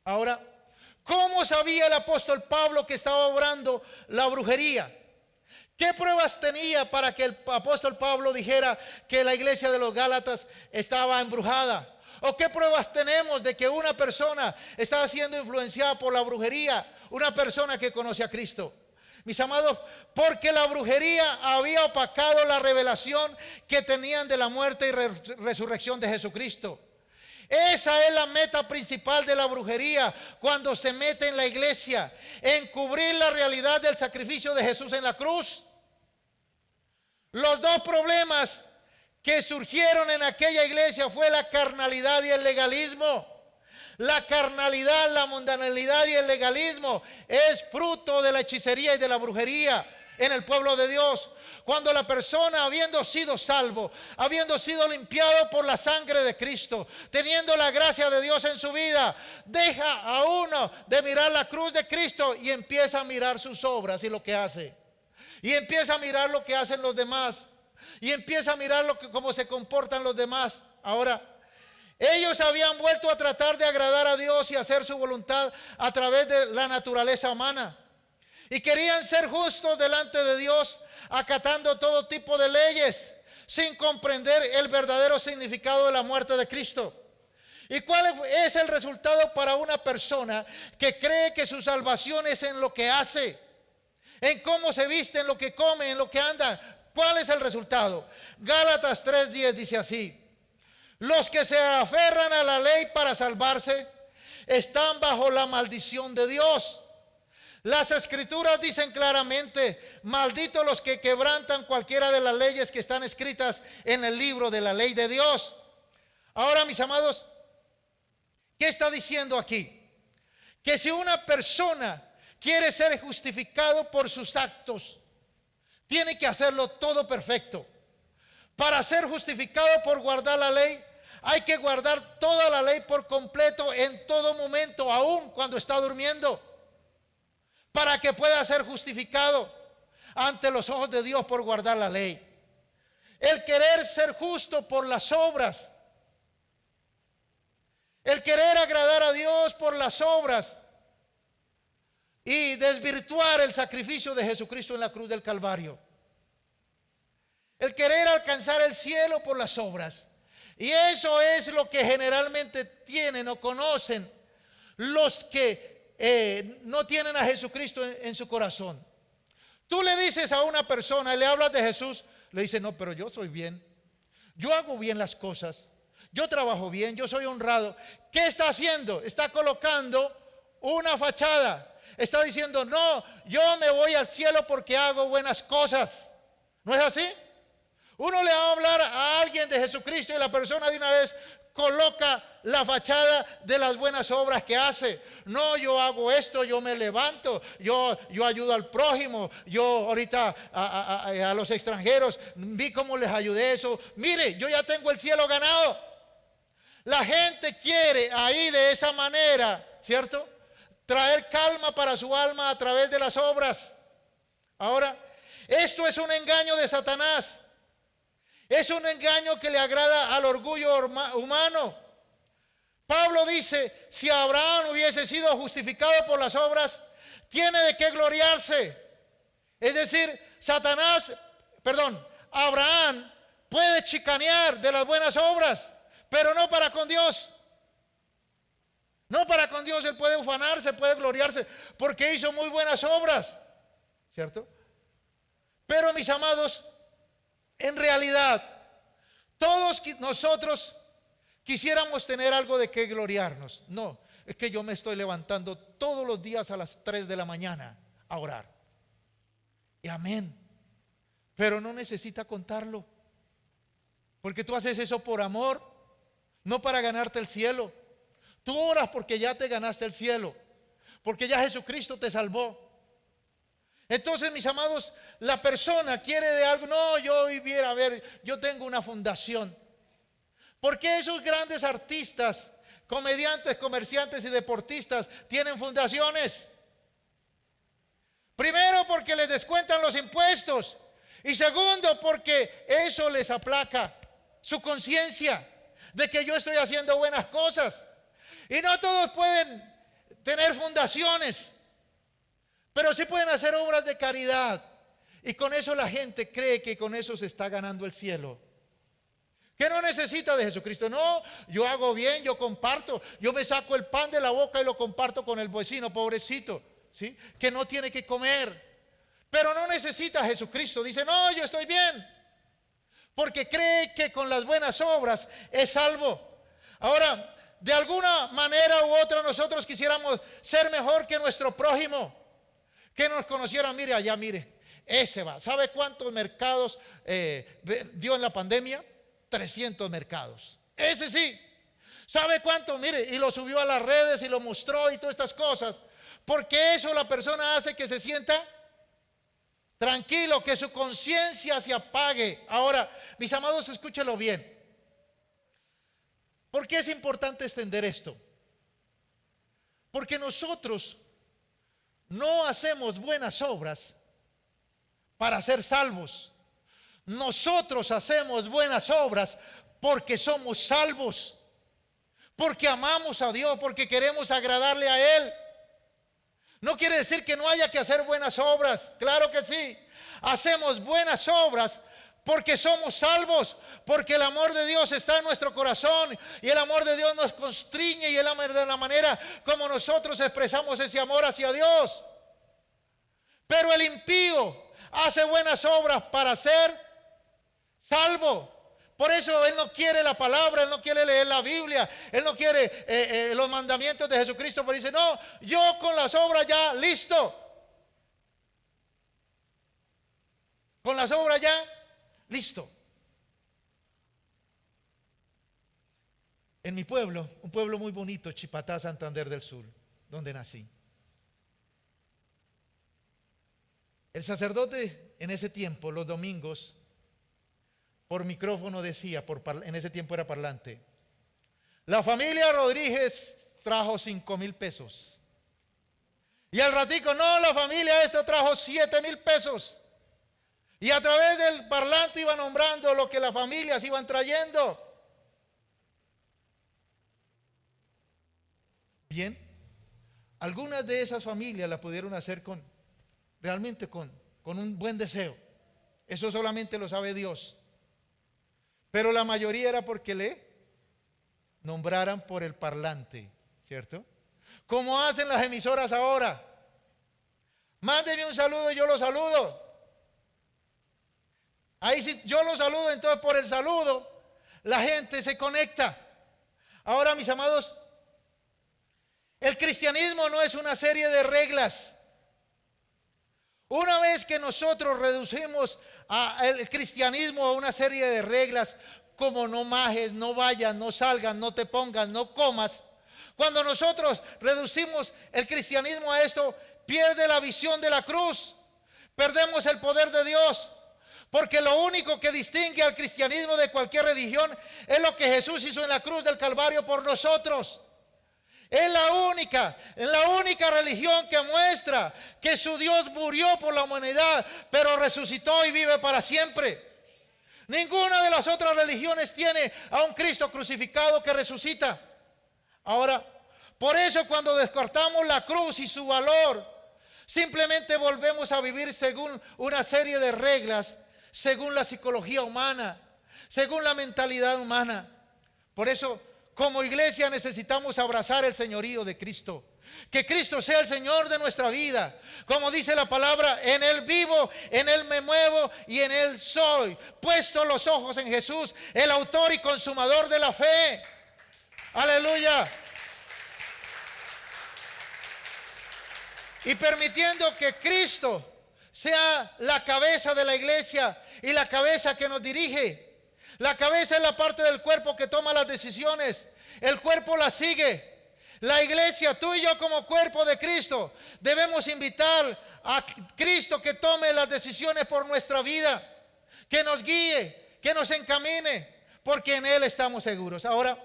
Ahora, ¿cómo sabía el apóstol Pablo que estaba obrando la brujería? ¿Qué pruebas tenía para que el apóstol Pablo dijera que la iglesia de los Gálatas estaba embrujada? ¿O qué pruebas tenemos de que una persona estaba siendo influenciada por la brujería? Una persona que conoce a Cristo. Mis amados, porque la brujería había opacado la revelación que tenían de la muerte y resurrección de Jesucristo. Esa es la meta principal de la brujería cuando se mete en la iglesia, encubrir la realidad del sacrificio de Jesús en la cruz. Los dos problemas que surgieron en aquella iglesia fue la carnalidad y el legalismo. La carnalidad, la mundanalidad y el legalismo es fruto de la hechicería y de la brujería en el pueblo de Dios. Cuando la persona, habiendo sido salvo, habiendo sido limpiado por la sangre de Cristo, teniendo la gracia de Dios en su vida, deja a uno de mirar la cruz de Cristo y empieza a mirar sus obras y lo que hace. Y empieza a mirar lo que hacen los demás. Y empieza a mirar cómo se comportan los demás. Ahora, ellos habían vuelto a tratar de agradar a Dios y hacer su voluntad a través de la naturaleza humana. Y querían ser justos delante de Dios, acatando todo tipo de leyes, sin comprender el verdadero significado de la muerte de Cristo. ¿Y cuál es el resultado para una persona que cree que su salvación es en lo que hace, en cómo se viste, en lo que come, en lo que anda? ¿Cuál es el resultado? Gálatas 3:10 dice así: los que se aferran a la ley para salvarse están bajo la maldición de Dios. Las escrituras dicen claramente: malditos los que quebrantan cualquiera de las leyes que están escritas en el libro de la ley de Dios. Ahora, mis amados, ¿qué está diciendo aquí? Que si una persona quiere ser justificado por sus actos, tiene que hacerlo todo perfecto. Para ser justificado por guardar la ley, hay que guardar toda la ley por completo en todo momento, aun cuando está durmiendo, para que pueda ser justificado ante los ojos de Dios por guardar la ley. El querer ser justo por las obras, el querer agradar a Dios por las obras y desvirtuar el sacrificio de Jesucristo en la cruz del Calvario. El querer alcanzar el cielo por las obras. Y eso es lo que generalmente tienen o conocen los que no tienen a Jesucristo en su corazón. Tú le dices a una persona y le hablas de Jesús, le dice: no, pero yo soy bien, yo hago bien las cosas, yo trabajo bien, yo soy honrado. ¿Qué está haciendo? Está colocando una fachada. Está diciendo: no, yo me voy al cielo porque hago buenas cosas. ¿No es así? Uno le va a hablar a alguien de Jesucristo y la persona de una vez coloca la fachada de las buenas obras que hace. No, yo hago esto, yo me levanto, yo ayudo al prójimo, yo ahorita a los extranjeros vi cómo les ayudé eso. Mire, yo ya tengo el cielo ganado. La gente quiere ahí de esa manera, ¿cierto?, traer calma para su alma a través de las obras. Ahora, esto es un engaño de Satanás. Es un engaño que le agrada al orgullo humano. Pablo dice: si Abraham hubiese sido justificado por las obras, tiene de qué gloriarse. Es decir, Abraham puede chicanear de las buenas obras, pero no para con Dios. No para con Dios. Él puede ufanarse, puede gloriarse porque hizo muy buenas obras, ¿cierto? Pero, mis amados, en realidad todos nosotros quisiéramos tener algo de qué gloriarnos. No, es que yo me estoy levantando todos los días a las 3 de la mañana a orar. Y amén. Pero no necesita contarlo, porque tú haces eso por amor, no para ganarte el cielo. Tú oras porque ya te ganaste el cielo, porque ya Jesucristo te salvó. Entonces, mis amados, la persona quiere de algo. No, yo viviera, a ver, yo tengo una fundación. ¿Por qué esos grandes artistas, comediantes, comerciantes y deportistas tienen fundaciones? Primero, porque les descuentan los impuestos. Y segundo, porque eso les aplaca su conciencia de que yo estoy haciendo buenas cosas. Y no todos pueden tener fundaciones, pero sí pueden hacer obras de caridad. Y con eso la gente cree que con eso se está ganando el cielo. Que no necesita de Jesucristo. No, yo hago bien, yo comparto. Yo me saco el pan de la boca y lo comparto con el vecino, pobrecito, ¿sí? Que no tiene que comer. Pero no necesita a Jesucristo. Dice, no, yo estoy bien. Porque cree que con las buenas obras es salvo. Ahora, de alguna manera u otra nosotros quisiéramos ser mejor que nuestro prójimo. Que nos conociera, mire allá, mire. Ese va. ¿Sabe cuántos mercados dio en la pandemia? 300 mercados. Ese sí. ¿Sabe cuánto? Mire, y lo subió a las redes y lo mostró y todas estas cosas. Porque eso la persona hace que se sienta tranquilo, que su conciencia se apague. Ahora, mis amados, escúchelo bien. ¿Por qué es importante extender esto? Porque nosotros no hacemos buenas obras para ser salvos. Nosotros hacemos buenas obras porque somos salvos, porque amamos a Dios, porque queremos agradarle a Él. No quiere decir que no haya que hacer buenas obras, claro que sí. Hacemos buenas obras porque somos salvos, porque el amor de Dios está en nuestro corazón y el amor de Dios nos constriñe y el amor de la manera como nosotros expresamos ese amor hacia Dios. Pero el impío hace buenas obras para ser salvo. Por eso él no quiere la palabra, él no quiere leer la Biblia, él no quiere los mandamientos de Jesucristo, pero dice, no, yo con las obras ya listo. Con las obras ya listo. En mi pueblo, un pueblo muy bonito, Chipatá, Santander del Sur, donde nací. El sacerdote en ese tiempo, los domingos, por micrófono decía, en ese tiempo era parlante, la familia Rodríguez trajo 5,000 pesos. Y al ratico, no, la familia esta trajo 7,000 pesos. Y a través del parlante iba nombrando lo que las familias iban trayendo. Bien, algunas de esas familias la pudieron hacer realmente con un buen deseo. Eso solamente lo sabe Dios. Pero la mayoría era porque le nombraran por el parlante, ¿cierto? Como hacen las emisoras ahora. Mándeme un saludo y yo lo saludo. Ahí sí yo lo saludo, entonces por el saludo la gente se conecta. Ahora, mis amados, el cristianismo no es una serie de reglas. Una vez que nosotros reducimos el cristianismo a una serie de reglas, como no majes, no vayas, no salgas, no te pongas, no comas, cuando nosotros reducimos el cristianismo a esto, pierde la visión de la cruz, perdemos el poder de Dios, porque lo único que distingue al cristianismo de cualquier religión es lo que Jesús hizo en la cruz del Calvario por nosotros. Es la única religión que muestra que su Dios murió por la humanidad, pero resucitó y vive para siempre. Ninguna de las otras religiones tiene a un Cristo crucificado que resucita. Ahora, por eso cuando descartamos la cruz y su valor, simplemente volvemos a vivir según una serie de reglas, según la psicología humana, según la mentalidad humana. Por eso, como iglesia necesitamos abrazar el señorío de Cristo. Que Cristo sea el Señor de nuestra vida. Como dice la palabra, en Él vivo, en Él me muevo y en Él soy. Puesto los ojos en Jesús, el autor y consumador de la fe. Aleluya. Y permitiendo que Cristo sea la cabeza de la iglesia y la cabeza que nos dirige. La cabeza es la parte del cuerpo que toma las decisiones. El cuerpo la sigue. La iglesia, tú y yo como cuerpo de Cristo, debemos invitar a Cristo que tome las decisiones por nuestra vida, que nos guíe, que nos encamine, porque en Él estamos seguros. Ahora,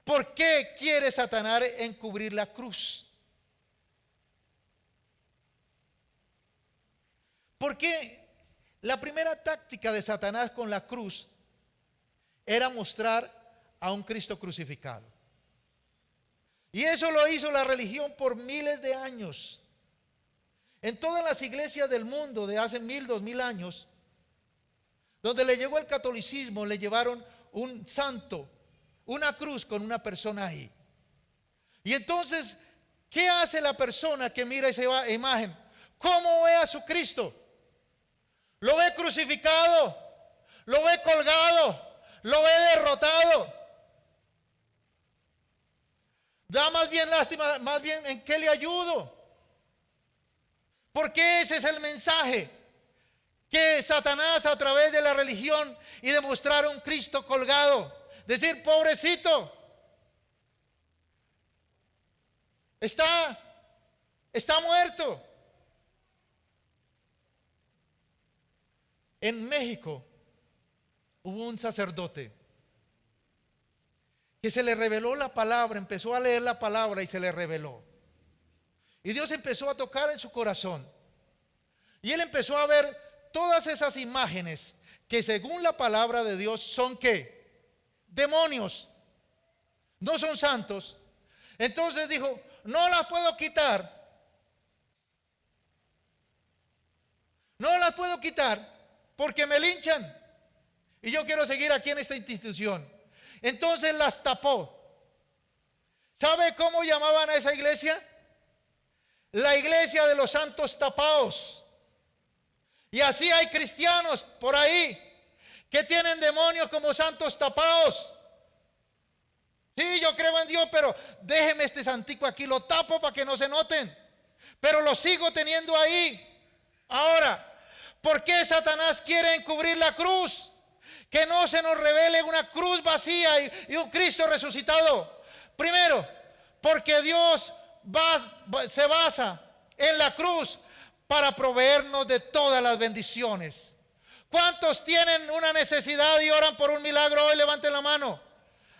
¿por qué quiere Satanás encubrir la cruz? Porque la primera táctica de Satanás con la cruz era mostrar a un Cristo crucificado. Y eso lo hizo la religión por miles de años. En todas las iglesias del mundo de hace 1000, 2000 años, donde le llegó el catolicismo, le llevaron un santo, una cruz con una persona ahí. Y entonces, ¿qué hace la persona que mira esa imagen? ¿Cómo ve a su Cristo? Lo ve crucificado, lo ve colgado, lo ve derrotado. Da más bien lástima, más bien en qué le ayudo. Porque ese es el mensaje que Satanás, a través de la religión y de mostrar a un Cristo colgado, decir, pobrecito, está muerto. En México hubo un sacerdote que se le reveló la palabra, empezó a leer la palabra y se le reveló. Y Dios empezó a tocar en su corazón. Y él empezó a ver todas esas imágenes que según la palabra de Dios son ¿qué? Demonios. No son santos. Entonces dijo, no las puedo quitar. No las puedo quitar porque me linchan. Y yo quiero seguir aquí en esta institución. Entonces las tapó. ¿Sabe cómo llamaban a esa iglesia? La iglesia de los santos tapados. Y así hay cristianos por ahí que tienen demonios como santos tapados. Sí, yo creo en Dios, pero déjeme este santico aquí, lo tapo para que no se noten. Pero lo sigo teniendo ahí. Ahora, ¿por qué Satanás quiere encubrir la cruz? Que no se nos revele una cruz vacía y un Cristo resucitado. Primero, porque Dios se basa en la cruz para proveernos de todas las bendiciones. ¿Cuántos tienen una necesidad y oran por un milagro hoy? Levanten la mano.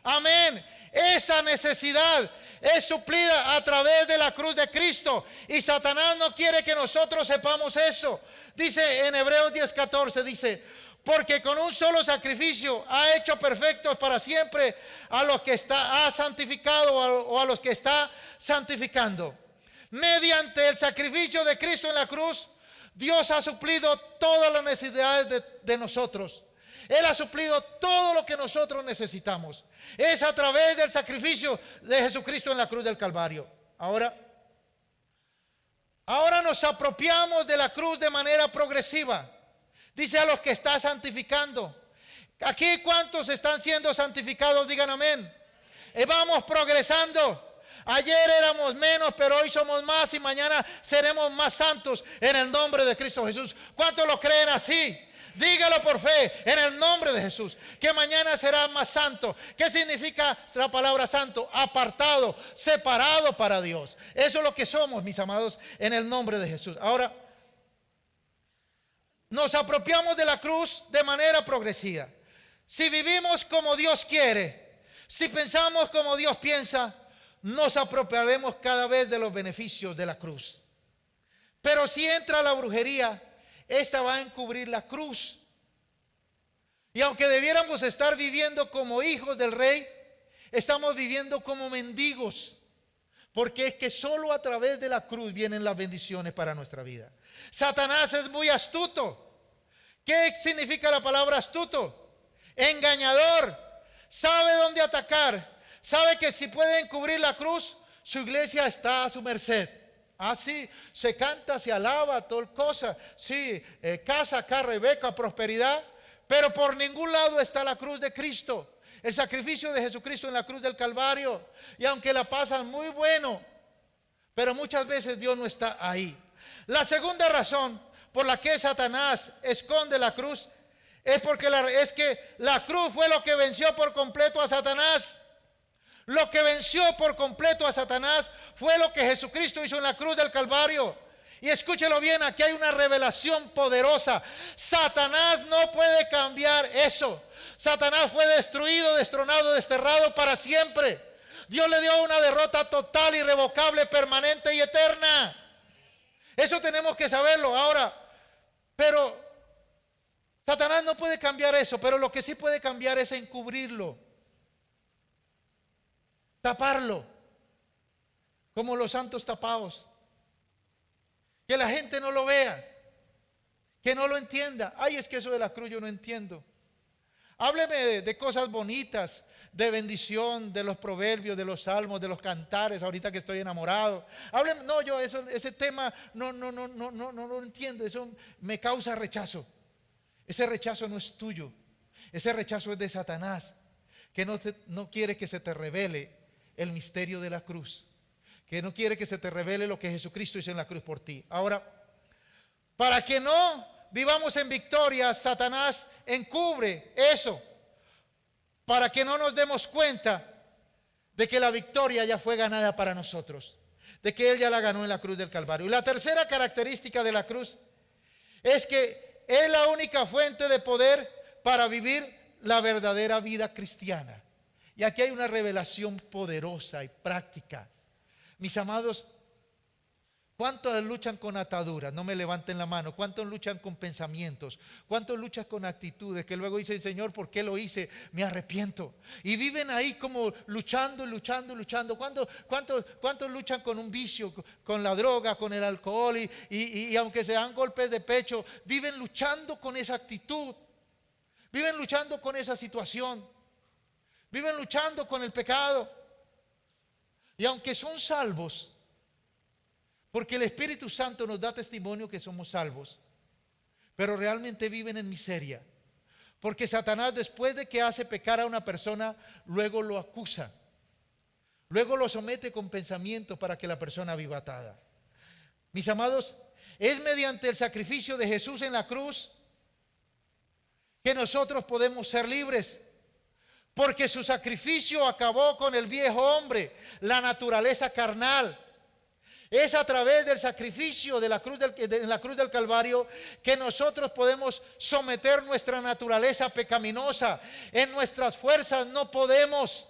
Amén. Esa necesidad es suplida a través de la cruz de Cristo. Y Satanás no quiere que nosotros sepamos eso. Dice en Hebreos 10:14, dice, porque con un solo sacrificio ha hecho perfectos para siempre a los que ha santificado o a los que está santificando. Mediante el sacrificio de Cristo en la cruz, Dios ha suplido todas las necesidades de nosotros. Él ha suplido todo lo que nosotros necesitamos. Es a través del sacrificio de Jesucristo en la cruz del Calvario. Ahora nos apropiamos de la cruz de manera progresiva. Dice a los que está santificando. Aquí, ¿cuántos están siendo santificados? Digan amén. Vamos progresando. Ayer éramos menos, pero hoy somos más y mañana seremos más santos en el nombre de Cristo Jesús. ¿Cuántos lo creen así? Dígalo por fe, en el nombre de Jesús, que mañana será más santo. ¿Qué significa la palabra santo? Apartado, separado para Dios. Eso es lo que somos, mis amados, en el nombre de Jesús. Ahora, nos apropiamos de la cruz de manera progresiva. Si vivimos como Dios quiere, si pensamos como Dios piensa, nos apropiaremos cada vez de los beneficios de la cruz. Pero si entra la brujería, esta va a encubrir la cruz. Y aunque debiéramos estar viviendo como hijos del rey, estamos viviendo como mendigos. Porque es que solo a través de la cruz vienen las bendiciones para nuestra vida. Satanás es muy astuto. ¿Qué significa la palabra astuto? Engañador. Sabe dónde atacar. Sabe que si puede encubrir la cruz, su iglesia está a su merced. Así se canta, se alaba, toda cosa. Sí, casa, carro y beca, prosperidad. Pero por ningún lado está la cruz de Cristo. El sacrificio de Jesucristo en la cruz del Calvario. Y aunque la pasan muy bueno, pero muchas veces Dios no está ahí. La segunda razón por la que Satanás esconde la cruz es porque es que la cruz fue lo que venció por completo a Satanás. Lo que venció por completo a Satanás fue lo que Jesucristo hizo en la cruz del Calvario. Y escúchelo bien, aquí hay una revelación poderosa. Satanás no puede cambiar eso. Satanás fue destruido, destronado, desterrado para siempre. Dios le dio una derrota total, irrevocable, permanente y eterna. Eso tenemos que saberlo. Ahora, Pero Satanás no puede cambiar eso, pero lo que sí puede cambiar es encubrirlo, taparlo, como los santos tapados. Que la gente no lo vea, que no lo entienda. Ay, es que eso de la cruz yo no entiendo. Hábleme de cosas bonitas, de bendición, de los proverbios, de los salmos, de los cantares, ahorita que estoy enamorado. Hábleme, no, yo ese tema no lo entiendo, eso me causa rechazo. Ese rechazo no es tuyo, ese rechazo es de Satanás, que no quiere que se te revele el misterio de la cruz, que no quiere que se te revele lo que Jesucristo hizo en la cruz por ti. Ahora, para que no vivamos en victoria, Satanás encubre eso, para que no nos demos cuenta de que la victoria ya fue ganada para nosotros, de que Él ya la ganó en la cruz del Calvario. Y la tercera característica de la cruz es que es la única fuente de poder para vivir la verdadera vida cristiana. Y aquí hay una revelación poderosa y práctica. Mis amados, ¿cuántos luchan con ataduras? No me levanten la mano. ¿Cuántos luchan con pensamientos? ¿Cuántos luchan con actitudes que luego dicen, Señor, ¿por qué lo hice? Me arrepiento. Y viven ahí como luchando. ¿Cuántos luchan con un vicio, con la droga, con el alcohol? Y aunque se dan golpes de pecho, viven luchando con esa actitud. Viven luchando con esa situación. Viven luchando con el pecado. Y aunque son salvos, porque el Espíritu Santo nos da testimonio que somos salvos, pero realmente viven en miseria. Porque Satanás, después de que hace pecar a una persona, luego lo acusa. Luego lo somete con pensamientos para que la persona viva atada. Mis amados, es mediante el sacrificio de Jesús en la cruz que nosotros podemos ser libres. Porque su sacrificio acabó con el viejo hombre, la naturaleza carnal. Es a través del sacrificio de la cruz del Calvario que nosotros podemos someter nuestra naturaleza pecaminosa. En nuestras fuerzas no podemos.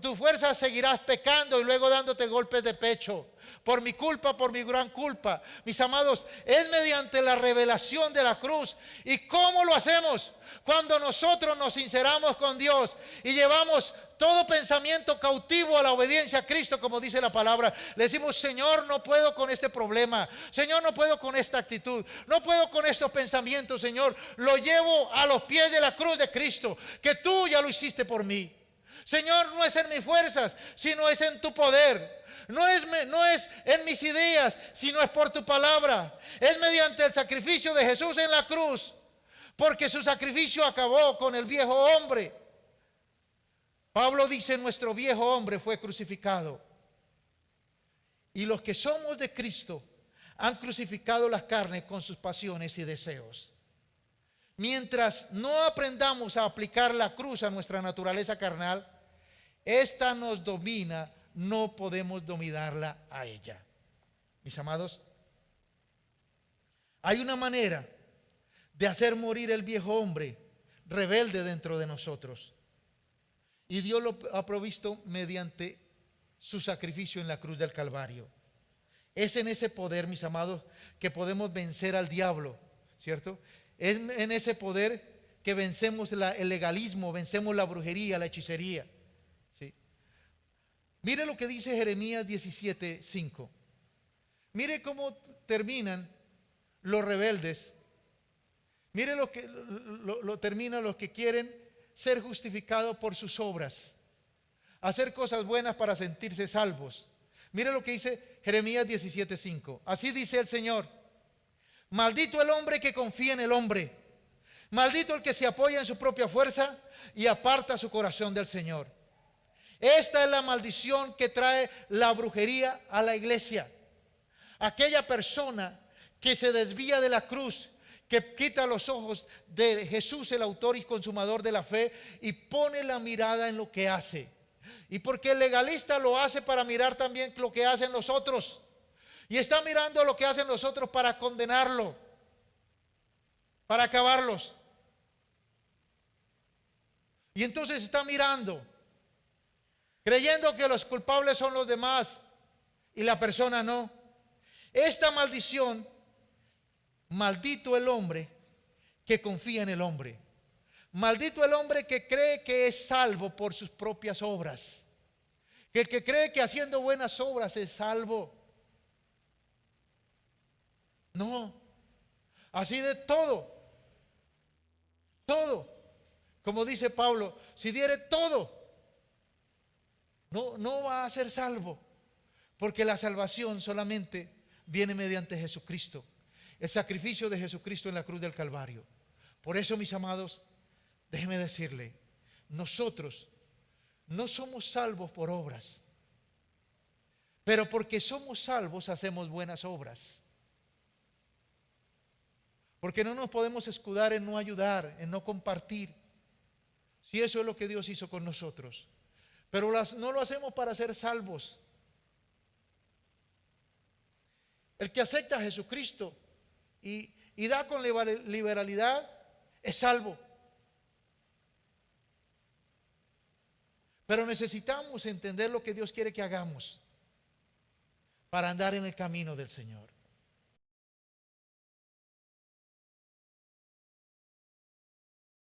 Tu fuerza seguirás pecando y luego dándote golpes de pecho. Por mi culpa, por mi gran culpa. Mis amados, es mediante la revelación de la cruz. ¿Y cómo lo hacemos? Cuando nosotros nos sinceramos con Dios y llevamos todo pensamiento cautivo a la obediencia a Cristo, como dice la palabra. Le decimos, Señor, no puedo con este problema. Señor, no puedo con esta actitud. No puedo con estos pensamientos, Señor. Lo llevo a los pies de la cruz de Cristo, que tú ya lo hiciste por mí. Señor, no es en mis fuerzas, sino es en tu poder. No es en mis ideas, sino es por tu palabra. Es mediante el sacrificio de Jesús en la cruz, porque su sacrificio acabó con el viejo hombre. Pablo dice, nuestro viejo hombre fue crucificado. Y los que somos de Cristo han crucificado las carnes con sus pasiones y deseos. Mientras no aprendamos a aplicar la cruz a nuestra naturaleza carnal, esta nos domina, no podemos dominarla a ella. Mis amados, hay una manera de hacer morir el viejo hombre rebelde dentro de nosotros. Y Dios lo ha provisto mediante su sacrificio en la cruz del Calvario. Es en ese poder, mis amados, que podemos vencer al diablo, ¿cierto? Es en ese poder que vencemos el legalismo, vencemos la brujería, la hechicería, ¿sí? Mire lo que dice Jeremías 17:5. Mire cómo terminan los rebeldes. Mire lo que terminan los que quieren ser justificados por sus obras, hacer cosas buenas para sentirse salvos. Mire lo que dice Jeremías 17:5. Así dice el Señor: maldito el hombre que confía en el hombre, maldito el que se apoya en su propia fuerza y aparta su corazón del Señor. Esta es la maldición que trae la brujería a la iglesia. Aquella persona que se desvía de la cruz, que quita los ojos de Jesús, el autor y consumador de la fe, y pone la mirada en lo que hace. Y porque el legalista lo hace para mirar también lo que hacen los otros, y está mirando lo que hacen los otros para condenarlo, para acabarlos. Y entonces está mirando, creyendo que los culpables son los demás y la persona no. Esta maldición Maldito el hombre que confía en el hombre. Maldito el hombre que cree que es salvo por sus propias obras. Que el que cree que haciendo buenas obras es salvo. No. Así de todo. Todo. Como dice Pablo, si diere todo, no va a ser salvo. Porque la salvación solamente viene mediante Jesucristo. El sacrificio de Jesucristo en la cruz del Calvario. Por eso, mis amados, déjeme decirle, nosotros no somos salvos por obras, pero porque somos salvos hacemos buenas obras. Porque no nos podemos escudar en no ayudar, en no compartir, si eso es lo que Dios hizo con nosotros. Pero no lo hacemos para ser salvos. El que acepta a Jesucristo y da con liberalidad es salvo. Pero necesitamos entender lo que Dios quiere que hagamos para andar en el camino del Señor.